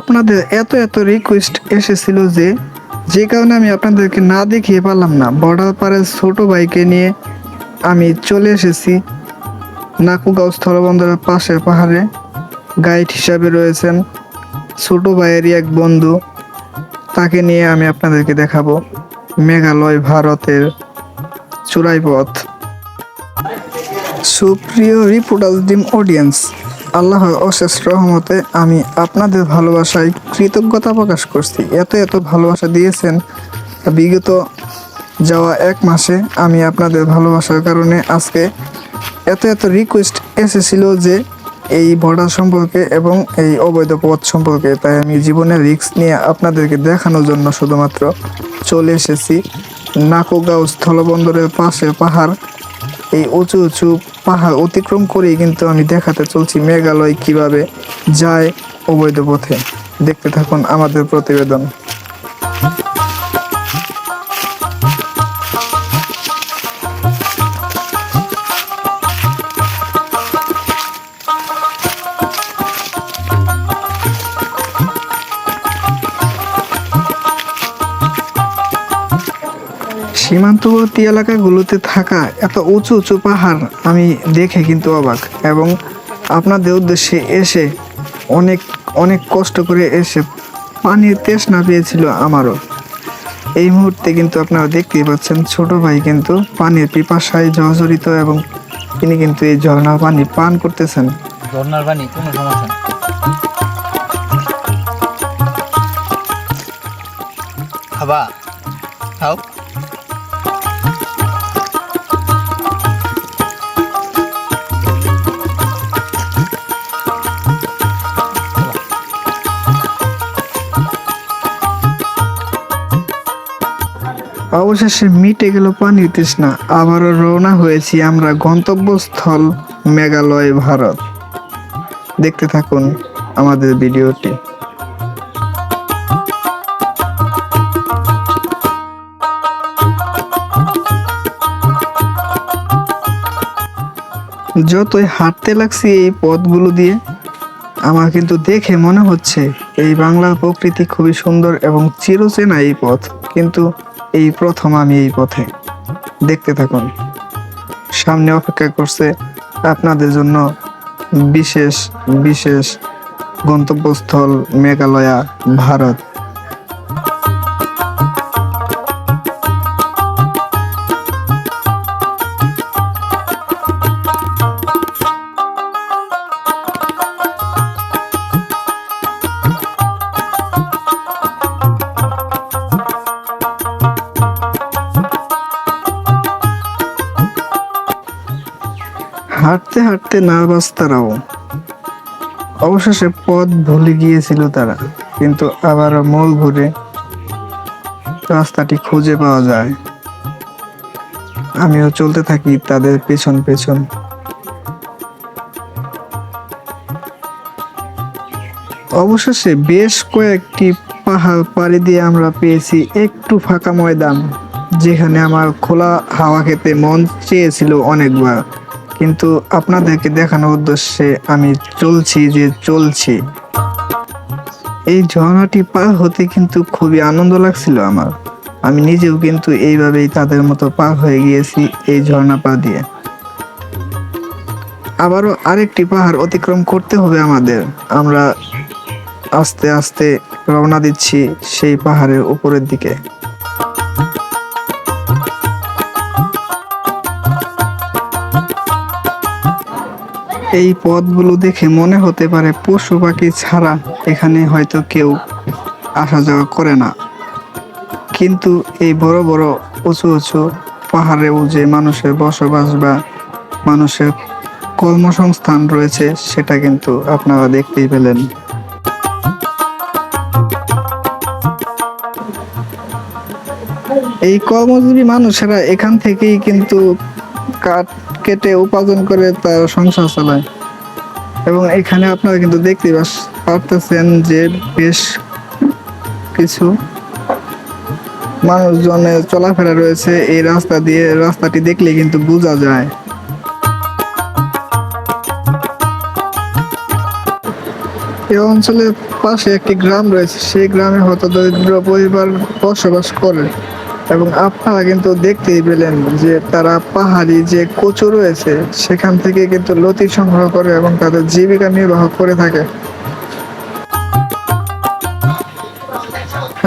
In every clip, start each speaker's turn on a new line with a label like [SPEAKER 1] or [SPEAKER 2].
[SPEAKER 1] আপনাদের এত এত রিকোয়েস্ট এসেছিল যে কারণে আমি আপনাদেরকে না দেখিয়ে পারলাম না। বর্ডার পারে ছোট ভাইকে নিয়ে আমি চলে এসেছি নাকুগাঁও স্থলবন্দরের পাশের পাহাড়ে। গাইড হিসাবে রয়েছেন ছোট ভাইয়েরই এক বন্ধু, তাকে নিয়ে আমি আপনাদেরকে দেখাবো মেঘালয় ভারতের চূড়াই পথ। সুপ্রিয় রিপোর্টার্স ডিম অডিয়েন্স, আল্লাহর অশেষ রহমতে আমি আপনাদের ভালোবাসায় কৃতজ্ঞতা প্রকাশ করছি। এত এত ভালোবাসা দিয়েছেন বিগত যাওয়া এক মাসে। আমি আপনাদের ভালোবাসার কারণে আজকে এত এত রিকোয়েস্ট এসেছিল যে এই বর্ডার সম্পর্কে এবং এই অবৈধ পথ সম্পর্কে, তাই আমি জীবনের রিস্ক নিয়ে আপনাদেরকে দেখানোর জন্য শুধুমাত্র চলে এসেছি নাকুগাঁও স্থলবন্দরের পাশে পাহাড়। এই উঁচু উঁচু পাহাড় অতিক্রম করেই কিন্তু আমি দেখাতে চলছি মেঘালয় কিভাবে যায় অবৈধ পথে। দেখতে থাকুন আমাদের প্রতিবেদন। সীমান্তবর্তী এলাকাগুলোতে থাকা এত উঁচু উঁচু পাহাড় আমি দেখে কিন্তু অবাক, এবং আপনাদের উদ্দেশ্যে এসে অনেক অনেক কষ্ট করে এসে পানির তৃষ্ণা পেয়েছিল আমারও। এই মুহূর্তে কিন্তু আপনারা দেখতেই পাচ্ছেন ছোট ভাই কিন্তু পানির পিপাসায় জর্জরিত, এবং তিনি কিন্তু এই ঝর্ণার পানি পান করতেছেন।
[SPEAKER 2] ঝর্ণার পানি কোনো সমস্যা খাবা খাও।
[SPEAKER 1] অবশেষে মিটে গেল পানির তৃষ্ণা, আবারও রওনা হয়েছি আমরা গন্তব্যস্থল মেঘালয় ভারত। দেখতে থাকুন আমাদের ভিডিওটি। যতই হাঁটতে লাগছি এই পথগুলো দিয়ে, আমার কিন্তু দেখে মনে হচ্ছে এই বাংলার প্রকৃতি খুবই সুন্দর এবং চিরচেনা এই পথ, কিন্তু এই প্রথম আমি এই পথে। দেখতে থাকুন, সামনে অপেক্ষা করছে আপনাদের জন্য বিশেষ বিশেষ গন্তব্যস্থল মেঘালয়া ভারত। হাঁটতে হাঁটতে নার্ভাস তারাও, অবশেষে পথ ভুলে গিয়েছিল তারা, কিন্তু আবার মোড় ঘুরে রাস্তাটি খুঁজে পাওয়া যায়। আমিও চলতে থাকি তাদের পেছন পেছন। অবশেষে বেশ কয়েকটি পাহাড় পাড়ি দিয়ে আমরা পেয়েছি একটু ফাঁকা ময়দান, যেখানে আমার খোলা হাওয়া খেতে মন চেয়েছিল অনেকবার, কিন্তু আপনাদেরকে দেখানোর উদ্দেশ্যে আমি চলছি। এই ঝর্ণাটি পার হতে কিন্তু খুবই আনন্দ লাগছিল আমার। আমি নিজেও কিন্তু এইভাবেই তাদের মতো পার হয়ে গিয়েছি এই ঝর্ণা পা দিয়ে। আবারও আরেকটি পাহাড় অতিক্রম করতে হবে আমাদের। আমরা আস্তে আস্তে রওনা দিচ্ছি সেই পাহাড়ের উপরের দিকে। এই পথগুলো দেখে মনে হতে পারে পশু পাখি ছাড়া এখানে হয়তো কেউ আসা যাওয়া করে না, কিন্তু এই বড় বড় উঁচু উঁচু পাহাড়েও যে মানুষের বসবাস বা মানুষের কর্মসংস্থান রয়েছে সেটা কিন্তু আপনারা দেখতেই পেলেন। এই কর্মজীবী মানুষেরা এখান থেকেই কিন্তু কাঠ কেটে উপার্জন করে তার সংসার চালায়, এবং এখানে আপনারা কিন্তু দেখতে পারতেছেন যে বেশ কিছু মানুষজনের চলাফেরা রয়েছে এই রাস্তা দিয়ে। রাস্তাটি দেখলে কিন্তু বোঝা যায়। এই অঞ্চলের পাশে একটি গ্রাম রয়েছে, সেই গ্রামে হয়তো দরিদ্র পরিবার বসবাস করে এবং আপনারা কিন্তু দেখতেই পেলেন যে তারা পাহাড়ি যে কচু রয়েছে সেখান থেকে কিন্তু লতি সংগ্রহ করে এবং তাদের জীবিকা নির্বাহ করে থাকে।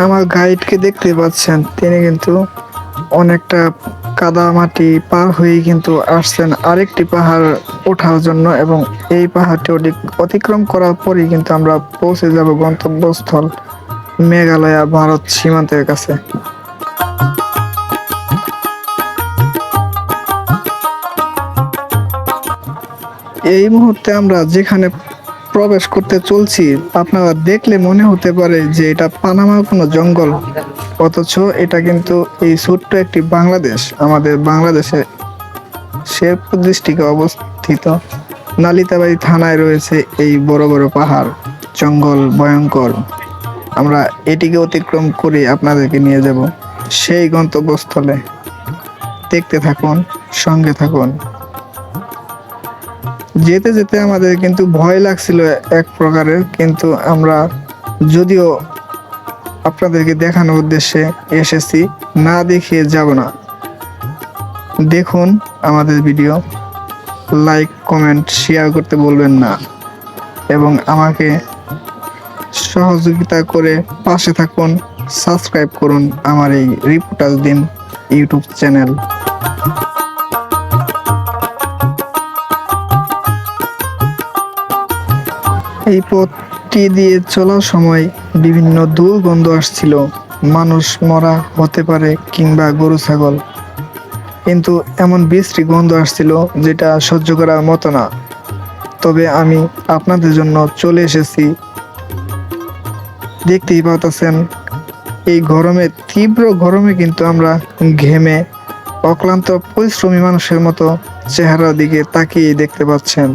[SPEAKER 1] আমার গাইডকে দেখতে পাচ্ছেন, তিনি কিন্তু অনেকটা কাদা মাটি পার হয়ে কিন্তু আসছেন আরেকটি পাহাড় ওঠার জন্য এবং এই পাহাড়টি অতিক্রম করার পরেই কিন্তু আমরা পৌঁছে যাব গন্তব্যস্থল মেঘালয় ভারত সীমান্তের কাছে। এই মুহূর্তে আমরা যেখানে প্রবেশ করতে চলছি, আপনারা দেখলে মনে হতে পারে যে এটা পানামার কোনো জঙ্গল, অথচ এটা কিন্তু এই ছোট্ট একটি বাংলাদেশ, আমাদের বাংলাদেশে শেরপুর ডিস্ট্রিক্টে অবস্থিত নালিতাবাড়ি থানায় রয়েছে এই বড় বড় পাহাড় জঙ্গল ভয়ঙ্কর। আমরা এটিকে অতিক্রম করে আপনাদেরকে নিয়ে যাব সেই গন্তব্যস্থলে। দেখতে থাকুন, সঙ্গে থাকুন। যেতে যেতে আমাদের কিন্তু ভয় লাগছিল এক প্রকারের, কিন্তু আমরা যদিও আপনাদেরকে দেখানোর উদ্দেশ্যে এসেছি, না দেখিয়ে যাব না। দেখুন আমাদের ভিডিও, লাইক কমেন্ট শেয়ার করতে বলবেন না এবং আমাকে সহযোগিতা করে পাশে থাকুন। সাবস্ক্রাইব করুন আমার এই রিপোর্টার দিন ইউটিউব চ্যানেল। এই পথটি দিয়ে চলার সময় বিভিন্ন দুর্গন্ধ আসছিল, মানুষ মরা হতে পারে কিংবা গরু ছাগল, কিন্তু এমন বিশ্রী গন্ধ আসছিল যেটা সহ্য করার মতো না। তবে আমি আপনাদের জন্য চলে এসেছি। দেখতেই পাচ্ছেন এই গরমে, তীব্র গরমে কিন্তু আমরা ঘেমে অক্লান্ত পরিশ্রমী মানুষের মতো চেহারার দিকে তাকিয়ে দেখতে পাচ্ছেন।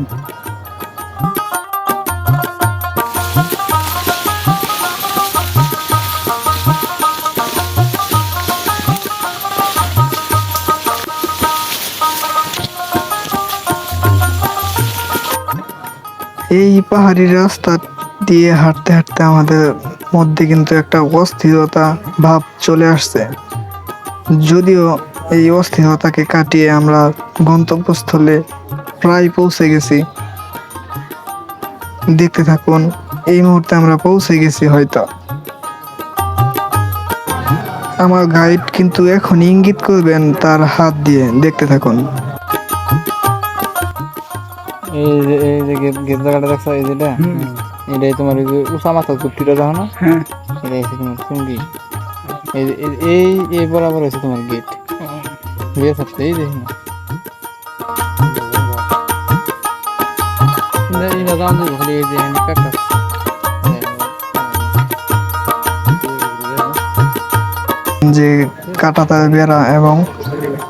[SPEAKER 1] এই পাহাড়ি রাস্তা দিয়ে হাঁটতে হাঁটতে আমাদের মধ্যে কিন্তু একটা অস্থিরতা ভাব চলে আসছে। যদিও এই অস্থিরতাকে কাটিয়ে আমরা গন্তব্যস্থলে প্রায় পৌঁছে গেছি। দেখতে থাকুন, এই মুহূর্তে আমরা পৌঁছে গেছি হয়তো। আমার গাইড কিন্তু এখন ইঙ্গিত করবেন তার হাত দিয়ে। দেখতে থাকুন।
[SPEAKER 2] এই যে গেট জায়গাটা দেখছো, এই যেটা এটাই তোমার ওই যে উষা মাথা কুটিটা দেখো না, এটাই হচ্ছে তোমার সঙ্গী। এই বরাবর হচ্ছে তোমার গেট। বিয়ে থাকতে এই দেখি না
[SPEAKER 1] যে কাঁটাতার বেড়া এবং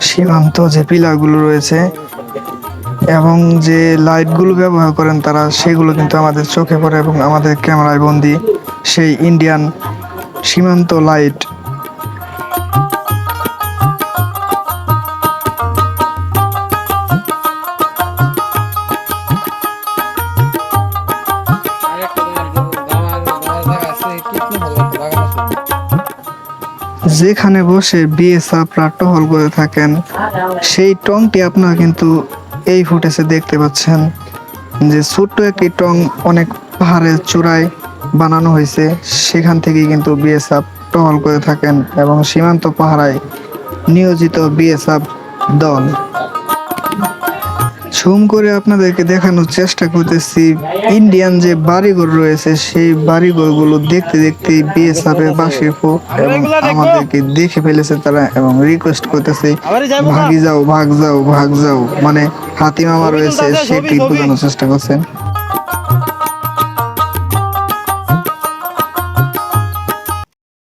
[SPEAKER 1] সীমান্ত যে পিলারগুলো রয়েছে এবং যে লাইটগুলো ব্যবহার করেন তারা, সেগুলো কিন্তু আমাদের চোখে পড়ে এবং আমাদের ক্যামেরায় বন্দি সেই ইন্ডিয়ান সীমান্ত লাইট। যেখানে বসে বিএসএফরা টহল করে থাকেন সেই টংটি আপনারা কিন্তু এই ফুটেজে দেখতে পাচ্ছেন, যে ছোট্ট একটি টং অনেক পাহাড়ের চূড়ায় বানানো হয়েছে, সেখান থেকেই কিন্তু বিএসএফ টহল করে থাকেন এবং সীমান্ত পাহারায় নিয়োজিত বিএসএফ দল। ঝুম করে আপনাদেরকে দেখানোর চেষ্টা করতেছি ইন্ডিয়ান যে বাড়িঘর রয়েছে, সেই বাড়িঘরগুলো দেখতে দেখতে বিএসএফ এর বাঁশির ফুক এবং আমাদেরকে দেখে ফেলেছে তারা এবং রিকোয়েস্ট করতেছে ভাগি যাও, ভাগ যাও, ভাগ যাও, মানে হাতি মামা রয়েছে সেটি বোঝানোর চেষ্টা করছেন।